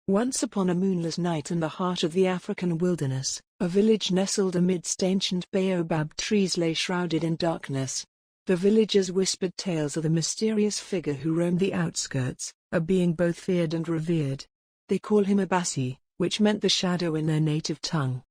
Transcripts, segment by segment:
Once upon a moonless night in the heart of the African wilderness, a village nestled amidst ancient baobab trees lay shrouded in darkness. The villagers whispered tales of the mysterious figure who roamed the outskirts, a being both feared and revered. They call him Obasi, which meant the shadow in their native tongue.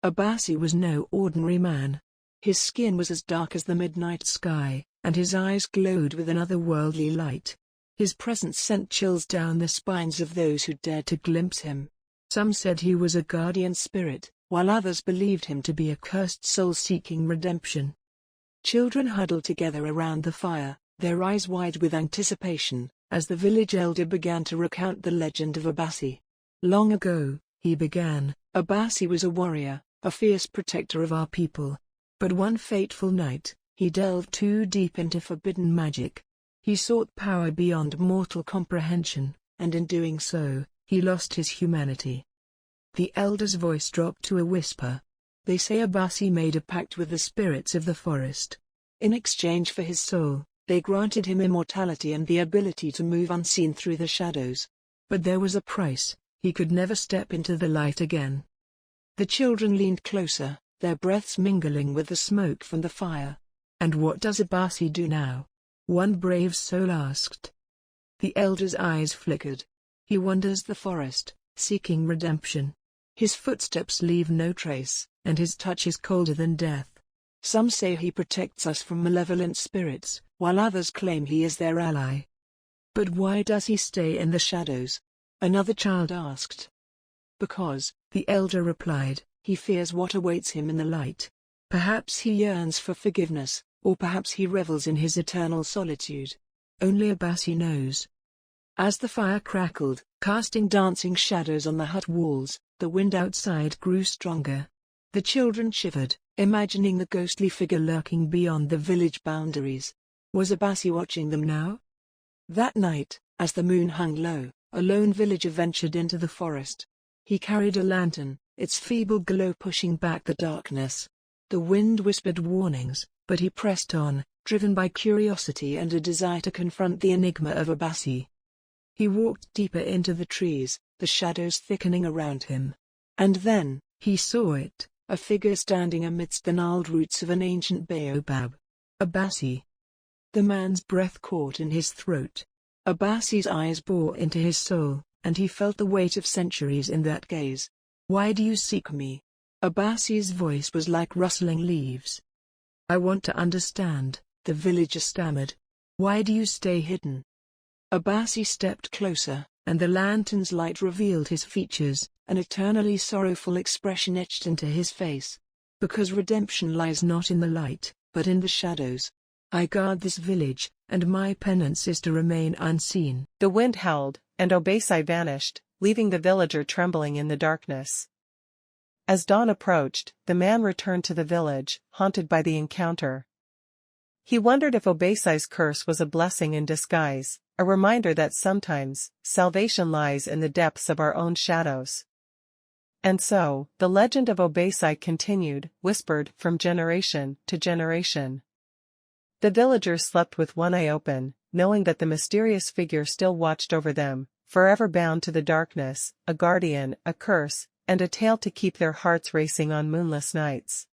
Obasi was no ordinary man. His skin was as dark as the midnight sky, and his eyes glowed with an otherworldly light. His presence sent chills down the spines of those who dared to glimpse him. Some said he was a guardian spirit, while others believed him to be a cursed soul seeking redemption. Children huddled together around the fire, their eyes wide with anticipation, as the village elder began to recount the legend of Obasi. Long ago, he began, Obasi was a warrior, a fierce protector of our people. But one fateful night, he delved too deep into forbidden magic. He sought power beyond mortal comprehension, and in doing so, he lost his humanity. The elder's voice dropped to a whisper. They say Obasi made a pact with the spirits of the forest. In exchange for his soul, they granted him immortality and the ability to move unseen through the shadows. But there was a price: he could never step into the light again. The children leaned closer, their breaths mingling with the smoke from the fire. "And what does Obasi do now?" one brave soul asked. The elder's eyes flickered. "He wanders the forest, seeking redemption. His footsteps leave no trace, and his touch is colder than death. Some say he protects us from malevolent spirits, while others claim he is their ally." "But why does he stay in the shadows?" another child asked. "Because," the elder replied, "he fears what awaits him in the light. Perhaps he yearns for forgiveness, or perhaps he revels in his eternal solitude. Only Obasi knows." As the fire crackled, casting dancing shadows on the hut walls, the wind outside grew stronger. The children shivered, imagining the ghostly figure lurking beyond the village boundaries. Was Obasi watching them now? That night, as the moon hung low, a lone villager ventured into the forest. He carried a lantern, its feeble glow pushing back the darkness. The wind whispered warnings, but he pressed on, driven by curiosity and a desire to confront the enigma of Obasi. He walked deeper into the trees, the shadows thickening around him. And then, he saw it, a figure standing amidst the gnarled roots of an ancient baobab. Obasi. The man's breath caught in his throat. Obasi's eyes bore into his soul, and he felt the weight of centuries in that gaze. "Why do you seek me?" Obasi's voice was like rustling leaves. "I want to understand," the villager stammered. "Why do you stay hidden?" Obasi stepped closer, and the lantern's light revealed his features, an eternally sorrowful expression etched into his face. "Because redemption lies not in the light, but in the shadows. I guard this village, and my penance is to remain unseen." The wind howled, and Obasi vanished, leaving the villager trembling in the darkness. As dawn approached, the man returned to the village, haunted by the encounter. He wondered if Obasi's curse was a blessing in disguise, a reminder that sometimes, salvation lies in the depths of our own shadows. And so, the legend of Obasi continued, whispered from generation to generation. The villagers slept with one eye open, knowing that the mysterious figure still watched over them, forever bound to the darkness, a guardian, a curse, and a tale to keep their hearts racing on moonless nights.